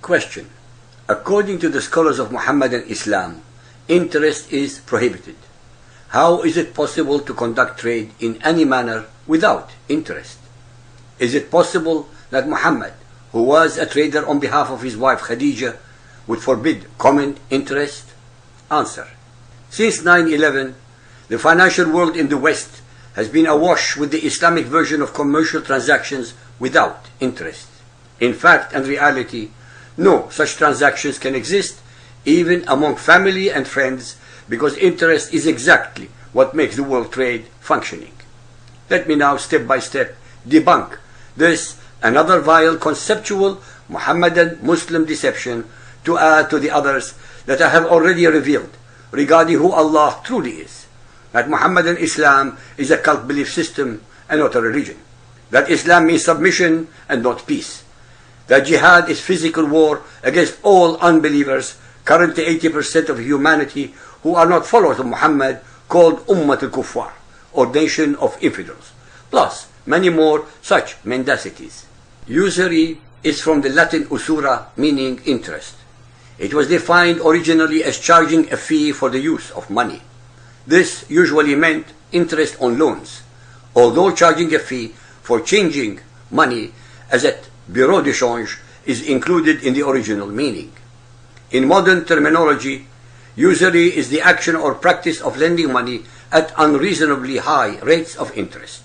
Question. According to the scholars of Muhammadan Islam, interest is prohibited. How is it possible to conduct trade in any manner without interest? Is it possible that Muhammad, who was a trader on behalf of his wife Khadija, would forbid common interest? Answer. Since 9/11, the financial world in the West has been awash with the Islamic version of commercial transactions without interest. In fact and reality, no such transactions can exist even among family and friends, because interest is exactly what makes the world trade functioning. Let me now step by step debunk this another vile conceptual Muhammadan Muslim deception to add to the others that I have already revealed regarding who Allah truly is. That Muhammadan Islam is a cult belief system and not a religion. That Islam means submission and not peace. That jihad is physical war against all unbelievers, currently 80% of humanity who are not followers of Muhammad, called Ummat al-Kuffar, or nation of infidels, plus many more such mendacities. Usury is from the Latin usura, meaning interest. It was defined originally as charging a fee for the use of money. This usually meant interest on loans, although charging a fee for changing money, as at bureau de change, is included in the original meaning. In modern terminology, usury is the action or practice of lending money at unreasonably high rates of interest.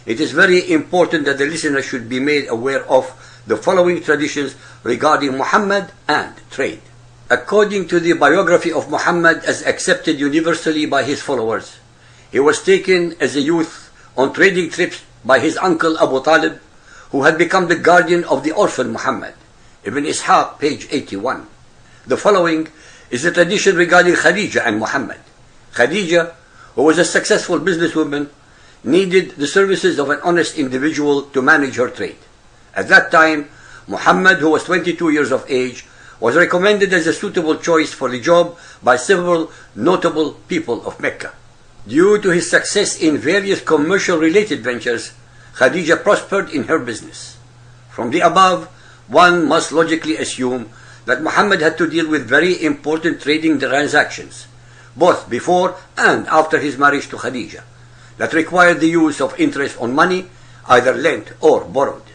It is very important that the listener should be made aware of the following traditions regarding Muhammad and trade. According to the biography of Muhammad as accepted universally by his followers, he was taken as a youth on trading trips by his uncle Abu Talib, who had become the guardian of the orphan Muhammad. Ibn Ishaq, page 81. The following is the tradition regarding Khadija and Muhammad. Khadija, who was a successful businesswoman, needed the services of an honest individual to manage her trade. At that time, Muhammad, who was 22 years of age, was recommended as a suitable choice for the job by several notable people of Mecca. Due to his success in various commercial-related ventures, Khadija prospered in her business. From the above, one must logically assume that Muhammad had to deal with very important trading transactions, both before and after his marriage to Khadija, that required the use of interest on money, either lent or borrowed.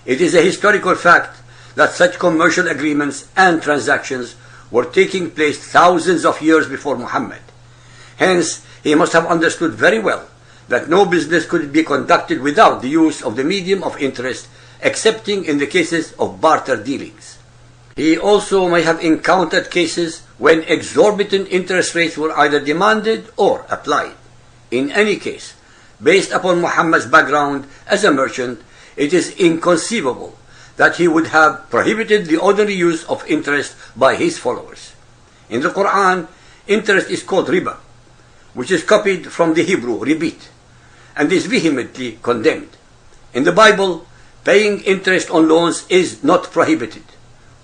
It is a historical fact that such commercial agreements and transactions were taking place thousands of years before Muhammad. Hence, he must have understood very well that no business could be conducted without the use of the medium of interest, excepting in the cases of barter dealings. He also may have encountered cases when exorbitant interest rates were either demanded or applied. In any case, based upon Muhammad's background as a merchant, it is inconceivable that he would have prohibited the ordinary use of interest by his followers. In the Quran, interest is called riba, which is copied from the Hebrew ribit, and is vehemently condemned. In the Bible, paying interest on loans is not prohibited.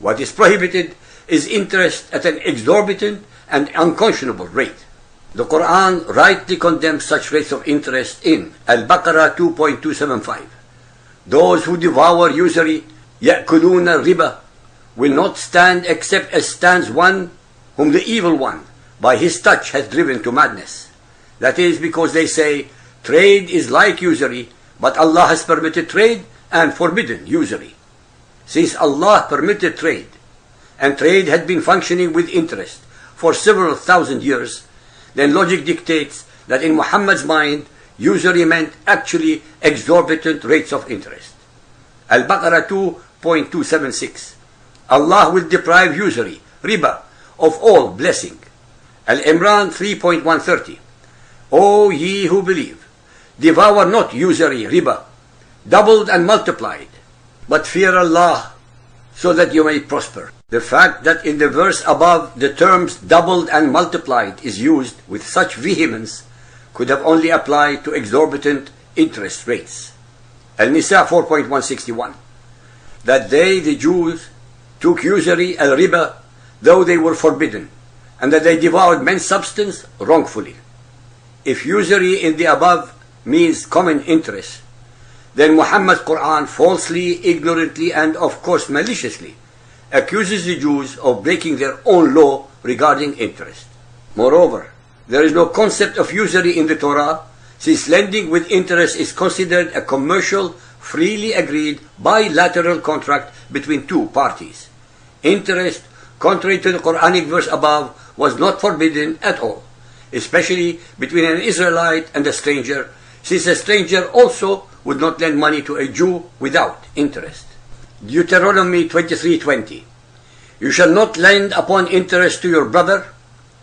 What is prohibited is interest at an exorbitant and unconscionable rate. The Quran rightly condemns such rates of interest in Al-Baqarah 2.275. Those who devour usury, يَأْكُلُونَ الرِّبَى, will not stand except as stands one whom the evil one by his touch has driven to madness. That is because they say, trade is like usury, but Allah has permitted trade and forbidden usury. Since Allah permitted trade, and trade had been functioning with interest for several thousand years, then logic dictates that in Muhammad's mind, usury meant actually exorbitant rates of interest. Al-Baqarah 2.276. Allah will deprive usury, riba, of all blessing. Al-Imran 3.130. O ye who believe, devour not usury, riba, doubled and multiplied, but fear Allah, so that you may prosper. The fact that in the verse above the terms doubled and multiplied is used with such vehemence could have only applied to exorbitant interest rates. Al-Nisa 4.161. That they, the Jews, took usury al-riba, though they were forbidden, and that they devoured men's substance wrongfully. If usury in the above means common interest, then Muhammad's Quran falsely, ignorantly, and of course maliciously accuses the Jews of breaking their own law regarding interest. Moreover, there is no concept of usury in the Torah, since lending with interest is considered a commercial, freely agreed bilateral contract between two parties. Interest, contrary to the Quranic verse above, was not forbidden at all, especially between an Israelite and a stranger, since a stranger also would not lend money to a Jew without interest. Deuteronomy 23:20. You shall not lend upon interest to your brother,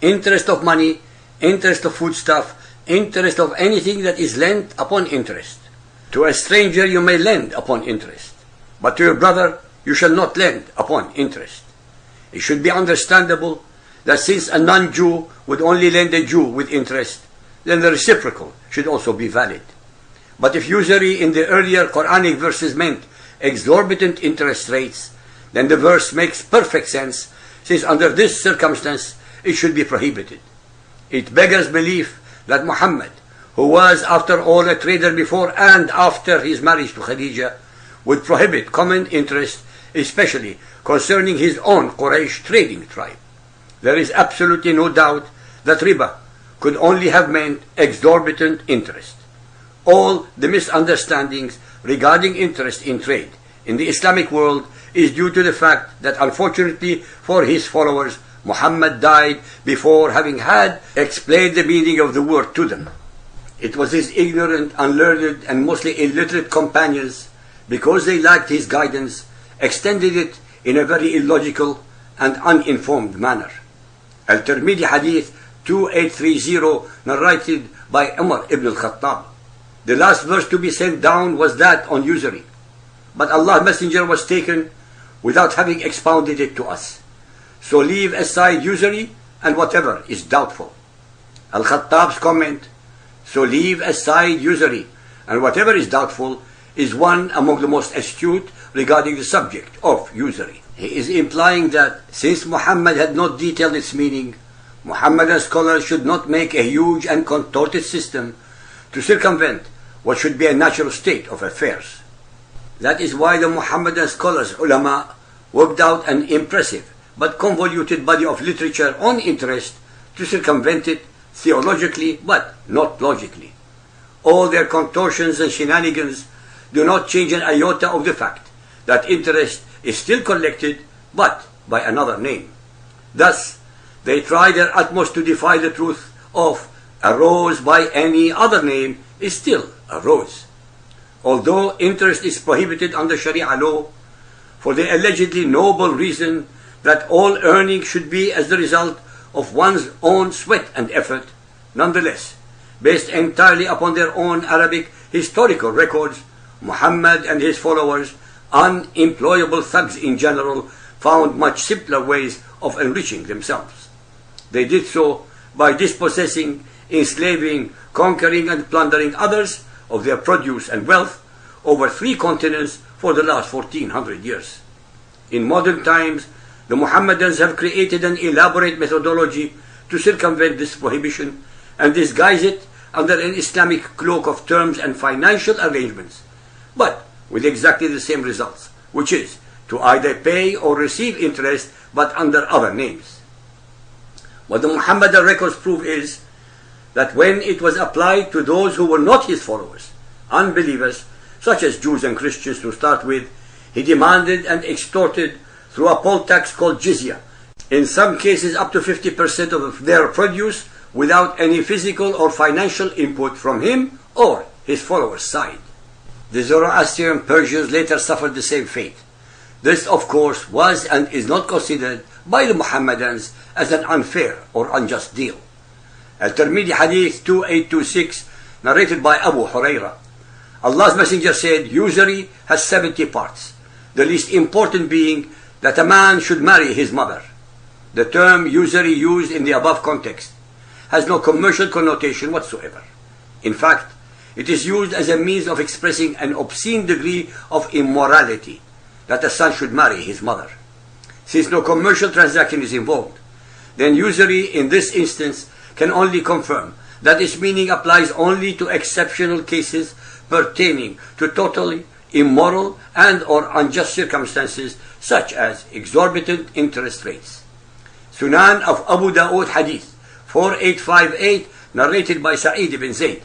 interest of money, interest of foodstuff, interest of anything that is lent upon interest. To a stranger you may lend upon interest, but to your brother you shall not lend upon interest. It should be understandable that since a non-Jew would only lend a Jew with interest, then the reciprocal should also be valid. But if usury in the earlier Quranic verses meant exorbitant interest rates, then the verse makes perfect sense, since under this circumstance it should be prohibited. It beggars belief that Muhammad, who was after all a trader before and after his marriage to Khadija, would prohibit common interest, especially concerning his own Quraysh trading tribe. There is absolutely no doubt that riba could only have meant exorbitant interest. All the misunderstandings regarding interest in trade in the Islamic world is due to the fact that, unfortunately for his followers, Muhammad died before having had explained the meaning of the word to them. It was his ignorant, unlearned, and mostly illiterate companions, because they lacked his guidance, extended it in a very illogical and uninformed manner. Al-Tirmidhi Hadith 2830, narrated by Umar ibn al-Khattab. The last verse to be sent down was that on usury, but Allah's Messenger was taken without having expounded it to us. So leave aside usury and whatever is doubtful. Al-Khattab's comment, so leave aside usury and whatever is doubtful, is one among the most astute regarding the subject of usury. He is implying that since Muhammad had not detailed its meaning, Muhammadan scholars should not make a huge and contorted system to circumvent what should be a natural state of affairs. That is why the Muhammadan scholars, ulama, worked out an impressive but convoluted body of literature on interest to circumvent it theologically but not logically. All their contortions and shenanigans do not change an iota of the fact that interest is still collected but by another name. Thus, they try their utmost to defy the truth of a rose by any other name is still a rose. Although interest is prohibited under Sharia law for the allegedly noble reason that all earning should be as the result of one's own sweat and effort, nonetheless, based entirely upon their own Arabic historical records, Muhammad and his followers, unemployable thugs in general, found much simpler ways of enriching themselves. They did so by dispossessing, enslaving, conquering and plundering others of their produce and wealth over 3 continents for the last 1400 years. In modern times, the Muhammadans have created an elaborate methodology to circumvent this prohibition and disguise it under an Islamic cloak of terms and financial arrangements, but with exactly the same results, which is to either pay or receive interest but under other names. What the Muhammadan records prove is that when it was applied to those who were not his followers, unbelievers, such as Jews and Christians to start with, he demanded and extorted through a poll tax called jizya, in some cases up to 50% of their produce, without any physical or financial input from him or his followers' side. The Zoroastrian Persians later suffered the same fate. This, of course, was and is not considered by the Muhammadans as an unfair or unjust deal. Al-Tirmidhi Hadith 2826, narrated by Abu Huraira. Allah's Messenger said, usury has 70 parts, the least important being that a man should marry his mother. The term usury used in the above context has no commercial connotation whatsoever. In fact, it is used as a means of expressing an obscene degree of immorality, that a son should marry his mother. Since no commercial transaction is involved, then usury in this instance can only confirm that its meaning applies only to exceptional cases pertaining to totally immoral and or unjust circumstances such as exorbitant interest rates. Sunan of Abu Dawood Hadith 4858, narrated by Sa'id ibn Zayd.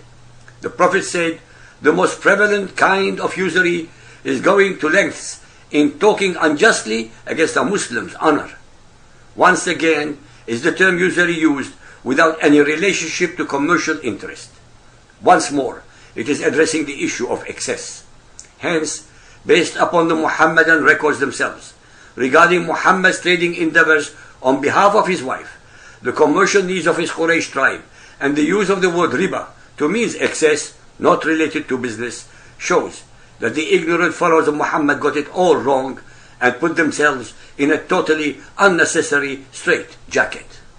The Prophet said, the most prevalent kind of usury is going to lengths in talking unjustly against a Muslim's honor. Once again is the term usury used without any relationship to commercial interest. Once more, it is addressing the issue of excess. Hence, based upon the Muhammadan records themselves, regarding Muhammad's trading endeavors on behalf of his wife, the commercial needs of his Quraysh tribe, and the use of the word riba to mean excess, not related to business, shows that the ignorant followers of Muhammad got it all wrong and put themselves in a totally unnecessary straitjacket.